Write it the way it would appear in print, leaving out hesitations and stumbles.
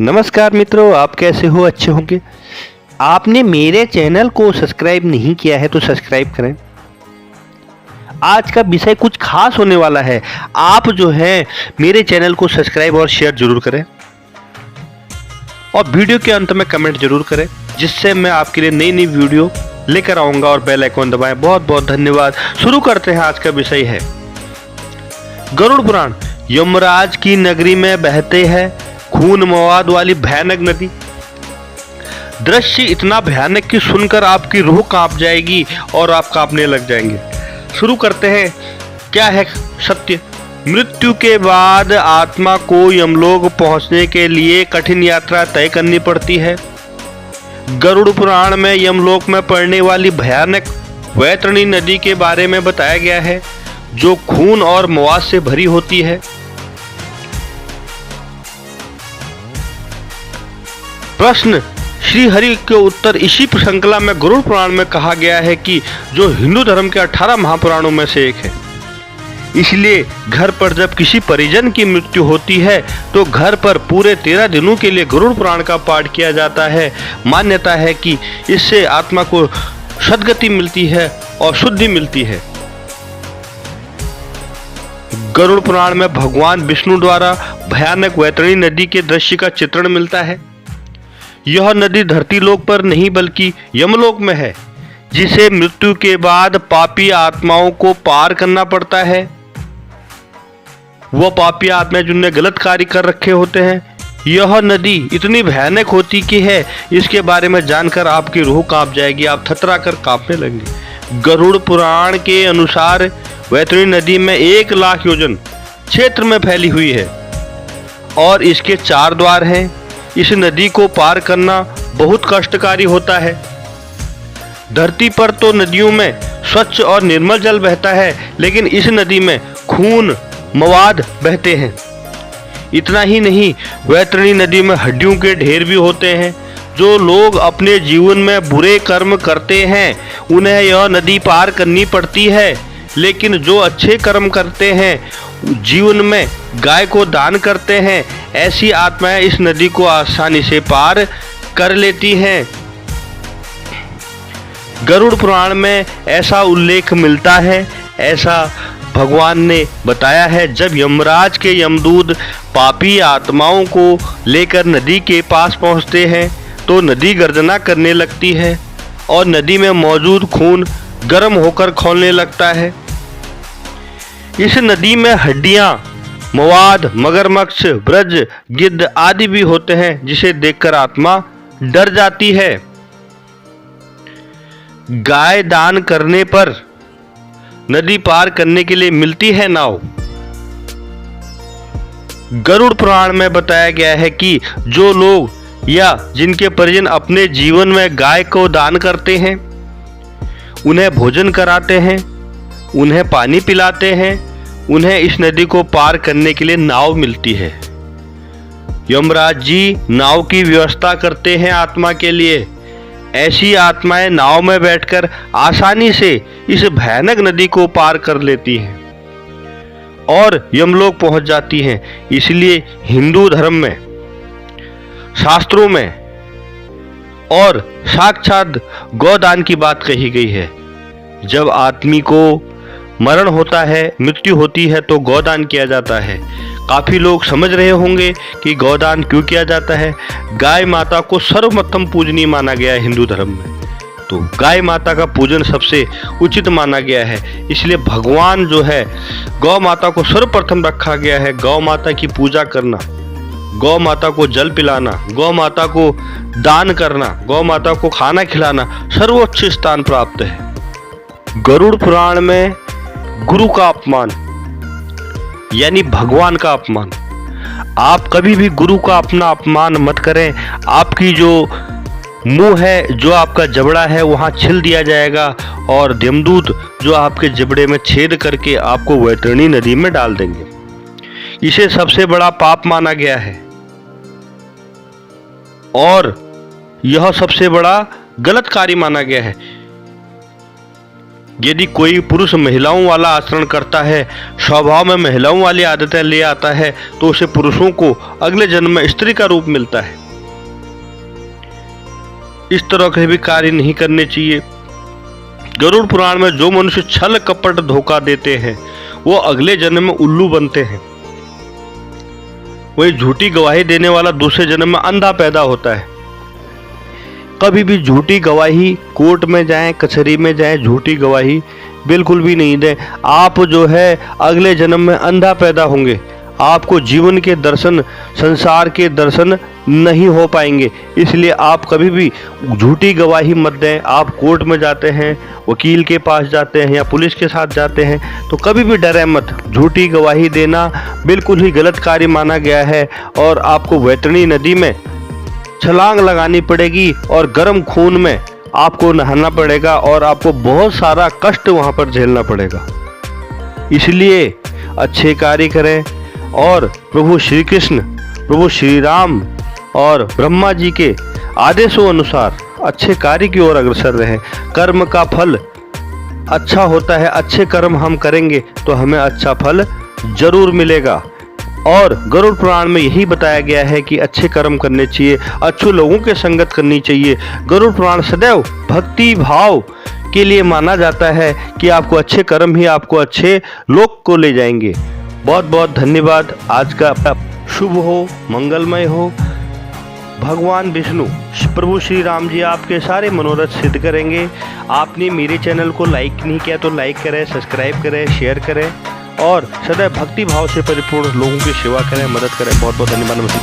नमस्कार मित्रों, आप कैसे हो? अच्छे होंगे। आपने मेरे चैनल को सब्सक्राइब नहीं किया है तो सब्सक्राइब करें। आज का विषय कुछ खास होने वाला है। आप जो है मेरे चैनल को सब्सक्राइब और शेयर जरूर करें और वीडियो के अंत में कमेंट जरूर करें, जिससे मैं आपके लिए नई नई वीडियो लेकर आऊँगा। और बेल आइकन दबाएं। बहुत बहुत धन्यवाद। शुरू करते हैं। आज का विषय है गरुड़ पुराण। यमराज की नगरी में बहते हैं खून मवाद वाली भयानक नदी। दृश्य इतना भयानक कि सुनकर आपकी रूह कांप जाएगी और आप कांपने लग जाएंगे। शुरू करते हैं। क्या है सत्य? मृत्यु के बाद आत्मा को यमलोक पहुंचने के लिए कठिन यात्रा तय करनी पड़ती है। गरुड़ पुराण में यमलोक में पड़ने वाली भयानक वैतरणी नदी के बारे में बताया गया है, जो खून और मवाद से भरी होती है। प्रश्न श्री हरि के उत्तर। इसी श्रृंखला में गरुड़ पुराण में कहा गया है कि जो हिंदू धर्म के 18 महापुराणों में से एक है। इसलिए घर पर जब किसी परिजन की मृत्यु होती है तो घर पर पूरे 13 दिनों के लिए गरुड़ पुराण का पाठ किया जाता है। मान्यता है कि इससे आत्मा को सद्गति मिलती है और शुद्धि मिलती है। गरुड़ पुराण में भगवान विष्णु द्वारा भयानक वैतरणी नदी के दृश्य का चित्रण मिलता है। यह नदी धरती लोक पर नहीं बल्कि यमलोक में है, जिसे मृत्यु के बाद पापी आत्माओं को पार करना पड़ता है। वह पापी आत्माएं जिनने गलत कार्य कर रखे होते हैं। यह नदी इतनी भयानक होती कि है, इसके बारे में जानकर आपकी रूह कांप जाएगी। आप थर्रा कर कांपने लगेंगे। गरुड़ पुराण के अनुसार वैतरणी नदी में 1 लाख योजन क्षेत्र में फैली हुई है और इसके 4 द्वार हैं। इस नदी को पार करना बहुत कष्टकारी होता है। धरती पर तो नदियों में स्वच्छ और निर्मल जल बहता है, लेकिन इस नदी में खून मवाद बहते हैं। इतना ही नहीं, वैतरणी नदी में हड्डियों के ढेर भी होते हैं। जो लोग अपने जीवन में बुरे कर्म करते हैं उन्हें यह नदी पार करनी पड़ती है, लेकिन जो अच्छे कर्म करते हैं, जीवन में गाय को दान करते हैं, ऐसी आत्माएं इस नदी को आसानी से पार कर लेती हैं। गरुड़ पुराण में ऐसा उल्लेख मिलता है, ऐसा भगवान ने बताया है। जब यमराज के यमदूत पापी आत्माओं को लेकर नदी के पास पहुंचते हैं तो नदी गर्जना करने लगती है और नदी में मौजूद खून गर्म होकर खौलने लगता है। इस नदी में हड्डियां, मवाद, मगरमच्छ, ब्रज, गिद्ध आदि भी होते हैं, जिसे देखकर आत्मा डर जाती है। गाय दान करने पर नदी पार करने के लिए मिलती है नाव। गरुड़ पुराण में बताया गया है कि जो लोग या जिनके परिजन अपने जीवन में गाय को दान करते हैं, उन्हें भोजन कराते हैं, उन्हें पानी पिलाते हैं, उन्हें इस नदी को पार करने के लिए नाव मिलती है। यमराज जी नाव की व्यवस्था करते हैं आत्मा के लिए। ऐसी आत्माएं नाव में बैठकर आसानी से इस भयानक नदी को पार कर लेती हैं और यमलोक पहुंच जाती हैं। इसलिए हिंदू धर्म में, शास्त्रों में और साक्षात गौदान की बात कही गई है। जब आदमी को मरण होता है, मृत्यु होती है, तो गौदान किया जाता है। काफ़ी लोग समझ रहे होंगे कि गौदान क्यों किया जाता है। गाय माता को सर्वप्रथम पूजनीय माना गया है हिंदू धर्म में, तो गाय माता का पूजन सबसे उचित माना गया है। इसलिए भगवान जो है, गौ माता को सर्वप्रथम रखा गया है। गौ माता की पूजा करना, गौ माता को जल पिलाना, गौ माता को दान करना, गौ माता को खाना खिलाना सर्वोच्च स्थान प्राप्त है। गरुड़ पुराण में गुरु का अपमान यानी भगवान का अपमान। आप कभी भी गुरु का अपना अपमान मत करें। आपकी जो मुंह है, जो आपका जबड़ा है, वहाँ छिल दिया जाएगा और यमदूत जो आपके जबड़े में छेद करके आपको वैतरणी नदी में डाल देंगे। इसे सबसे बड़ा पाप माना गया है और यह सबसे बड़ा गलत कार्य माना गया है। यदि कोई पुरुष महिलाओं वाला आचरण करता है, स्वभाव में महिलाओं वाली आदतें ले आता है, तो उसे पुरुषों को अगले जन्म में स्त्री का रूप मिलता है। इस तरह के भी कार्य नहीं करने चाहिए। गरुड़ पुराण में जो मनुष्य छल कपट धोखा देते हैं वो अगले जन्म में उल्लू बनते हैं। वही झूठी गवाही देने वाला दूसरे जन्म में अंधा पैदा होता है। कभी भी झूठी गवाही कोर्ट में जाएं, कचहरी में जाएं, झूठी गवाही बिल्कुल भी नहीं दें। आप जो है अगले जन्म में अंधा पैदा होंगे। आपको जीवन के दर्शन, संसार के दर्शन नहीं हो पाएंगे। इसलिए आप कभी भी झूठी गवाही मत दें। आप कोर्ट में जाते हैं, वकील के पास जाते हैं या पुलिस के साथ जाते हैं, तो कभी भी डरें मत। झूठी गवाही देना बिल्कुल ही गलत कार्य माना गया है और आपको वैतरणी नदी में छलांग लगानी पड़ेगी और गर्म खून में आपको नहाना पड़ेगा और आपको बहुत सारा कष्ट वहाँ पर झेलना पड़ेगा। इसलिए अच्छे कार्य करें और प्रभु श्री कृष्ण, प्रभु श्री राम और ब्रह्मा जी के आदेशों अनुसार अच्छे कार्य की ओर अग्रसर रहें। कर्म का फल अच्छा होता है। अच्छे कर्म हम करेंगे तो हमें अच्छा फल जरूर मिलेगा। और गरुड़ पुराण में यही बताया गया है कि अच्छे कर्म करने चाहिए, अच्छे लोगों के संगत करनी चाहिए। गरुड़ पुराण सदैव भक्ति भाव के लिए माना जाता है कि आपको अच्छे कर्म ही आपको अच्छे लोक को ले जाएंगे। बहुत बहुत धन्यवाद। आज का शुभ हो, मंगलमय हो। भगवान विष्णु, प्रभु श्री राम जी आपके सारे मनोरथ सिद्ध करेंगे। आपने मेरे चैनल को लाइक नहीं किया तो लाइक करें, सब्सक्राइब करें, शेयर करें और सदैव भक्ति भाव से परिपूर्ण लोगों की सेवा करें, मदद करें। बहुत बहुत धन्यवाद।